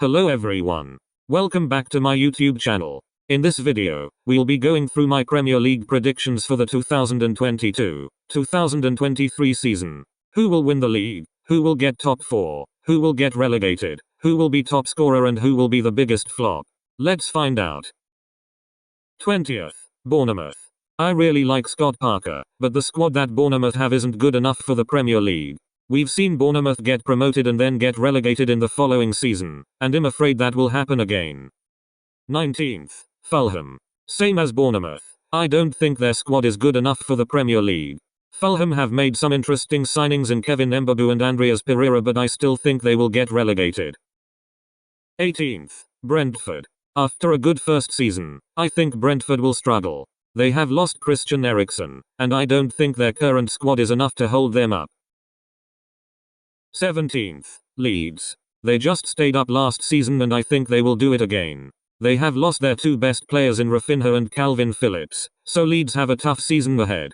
Hello everyone. Welcome back to my YouTube channel. In this video, we'll be going through my Premier League predictions for the 2022-2023 season. Who will win the league? Who will get top 4? Who will get relegated? Who will be top scorer and who will be the biggest flop? Let's find out. 20th, Bournemouth. I really like Scott Parker, but the squad that Bournemouth have isn't good enough for the Premier League. We've seen Bournemouth get promoted and then get relegated in the following season, and I'm afraid that will happen again. 19th, Fulham. Same as Bournemouth. I don't think their squad is good enough for the Premier League. Fulham have made some interesting signings in Kevin Mbadu and Andreas Pereira, but I still think they will get relegated. 18th, Brentford. After a good first season, I think Brentford will struggle. They have lost Christian Eriksen, and I don't think their current squad is enough to hold them up. 17th, Leeds. They just stayed up last season and I think they will do it again. They have lost their two best players in Rafinha and Calvin Phillips, so Leeds have a tough season ahead.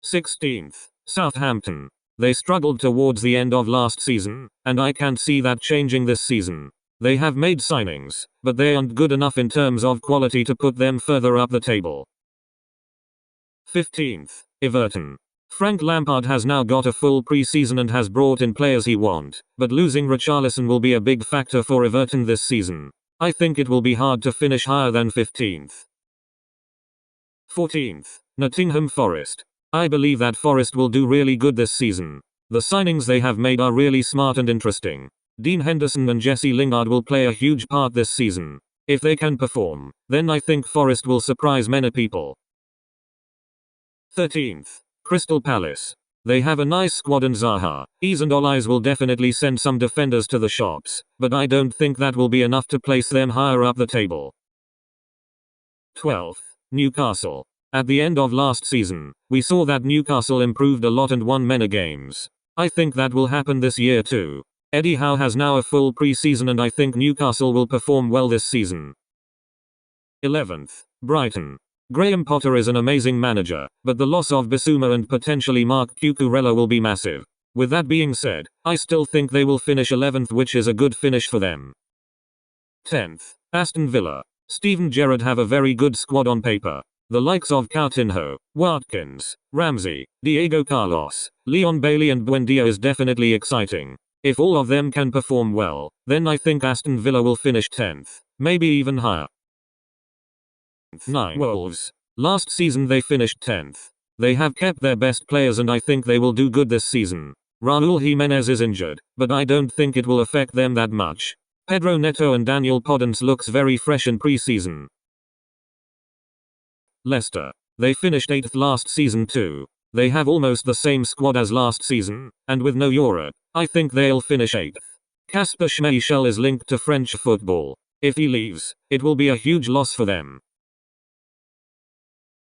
16th, Southampton. They struggled towards the end of last season, and I can't see that changing this season. They have made signings, but they aren't good enough in terms of quality to put them further up the table. 15th, Everton. Frank Lampard has now got a full pre-season and has brought in players he wants, but losing Richarlison will be a big factor for Everton this season. I think it will be hard to finish higher than 15th. 14th, Nottingham Forest. I believe that Forest will do really good this season. The signings they have made are really smart and interesting. Dean Henderson and Jesse Lingard will play a huge part this season. If they can perform, then I think Forest will surprise many people. 13th, Crystal Palace. They have a nice squad and Zaha, Ease and Olise will definitely send some defenders to the shops, but I don't think that will be enough to place them higher up the table. 12th, Newcastle. At the end of last season, we saw that Newcastle improved a lot and won many games. I think that will happen this year too. Eddie Howe has now a full pre-season and I think Newcastle will perform well this season. 11th, Brighton. Graham Potter is an amazing manager, but the loss of Bissouma and potentially Marc Cucurella will be massive. With that being said, I still think they will finish 11th, which is a good finish for them. 10th, Aston Villa. Steven Gerrard have a very good squad on paper. The likes of Coutinho, Watkins, Ramsey, Diego Carlos, Leon Bailey and Buendia is definitely exciting. If all of them can perform well, then I think Aston Villa will finish 10th, maybe even higher. 9. Wolves. Last season they finished 10th. They have kept their best players and I think they will do good this season. Raul Jimenez is injured, but I don't think it will affect them that much. Pedro Neto and Daniel Podence looks very fresh in pre-season. Leicester. They finished 8th last season too. They have almost the same squad as last season, and with no Euro, I think they'll finish 8th. Kasper Schmeichel is linked to French football. If he leaves, it will be a huge loss for them.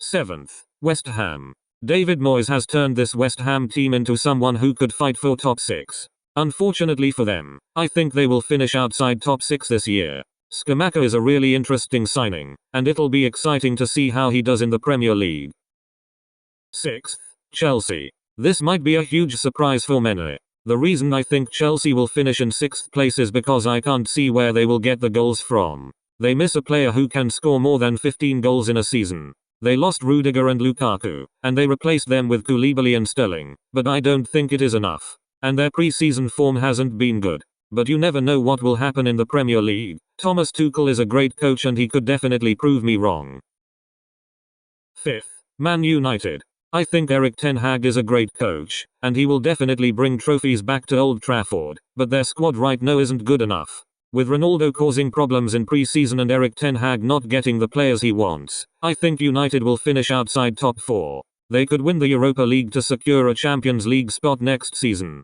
7th, West Ham. David Moyes has turned this West Ham team into someone who could fight for top 6. Unfortunately for them, I think they will finish outside top 6 this year. Scamacca is a really interesting signing, and it'll be exciting to see how he does in the Premier League. 6th, Chelsea. This might be a huge surprise for many. The reason I think Chelsea will finish in 6th place is because I can't see where they will get the goals from. They miss a player who can score more than 15 goals in a season. They lost Rudiger and Lukaku, and they replaced them with Koulibaly and Sterling, but I don't think it is enough. And their pre-season form hasn't been good. But you never know what will happen in the Premier League. Thomas Tuchel is a great coach and he could definitely prove me wrong. 5th, Man United. I think Erik ten Hag is a great coach, and he will definitely bring trophies back to Old Trafford, but their squad right now isn't good enough. With Ronaldo causing problems in pre-season and Erik ten Hag not getting the players he wants, I think United will finish outside top 4. They could win the Europa League to secure a Champions League spot next season.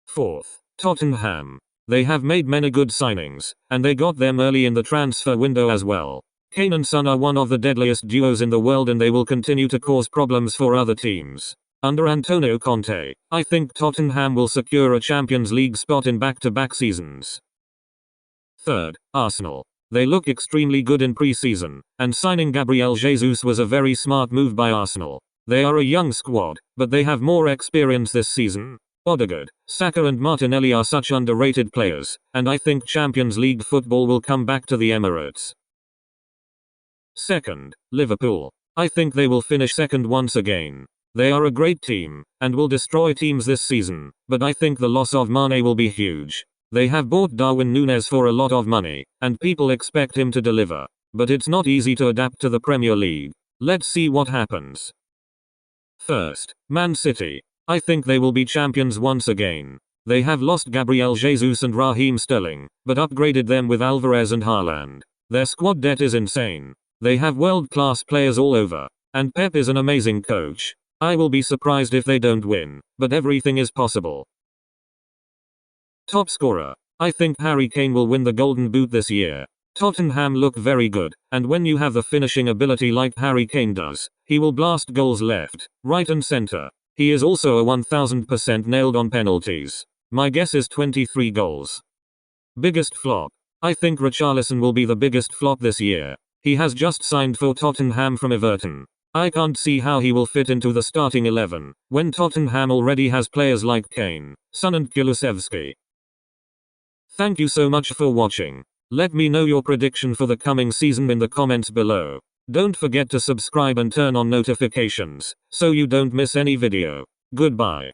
4th, Tottenham. They have made many good signings, and they got them early in the transfer window as well. Kane and Son are one of the deadliest duos in the world and they will continue to cause problems for other teams. Under Antonio Conte, I think Tottenham will secure a Champions League spot in back-to-back seasons. 3rd, Arsenal. They look extremely good in pre-season, and signing Gabriel Jesus was a very smart move by Arsenal. They are a young squad, but they have more experience this season. Odegaard, Saka and Martinelli are such underrated players, and I think Champions League football will come back to the Emirates. Second, Liverpool. I think they will finish second once again. They are a great team, and will destroy teams this season, but I think the loss of Mane will be huge. They have bought Darwin Núñez for a lot of money, and people expect him to deliver. But it's not easy to adapt to the Premier League. Let's see what happens. First, Man City. I think they will be champions once again. They have lost Gabriel Jesus and Raheem Sterling, but upgraded them with Alvarez and Haaland. Their squad depth is insane. They have world-class players all over, and Pep is an amazing coach. I will be surprised if they don't win, but everything is possible. Top scorer. I think Harry Kane will win the Golden Boot this year. Tottenham look very good, and when you have the finishing ability like Harry Kane does, he will blast goals left, right and center. He is also a 1000% nailed on penalties. My guess is 23 goals. Biggest flop. I think Richarlison will be the biggest flop this year. He has just signed for Tottenham from Everton. I can't see how he will fit into the starting 11, when Tottenham already has players like Kane, Son and Kulusevski. Thank you so much for watching. Let me know your prediction for the coming season in the comments below. Don't forget to subscribe and turn on notifications, so you don't miss any video. Goodbye.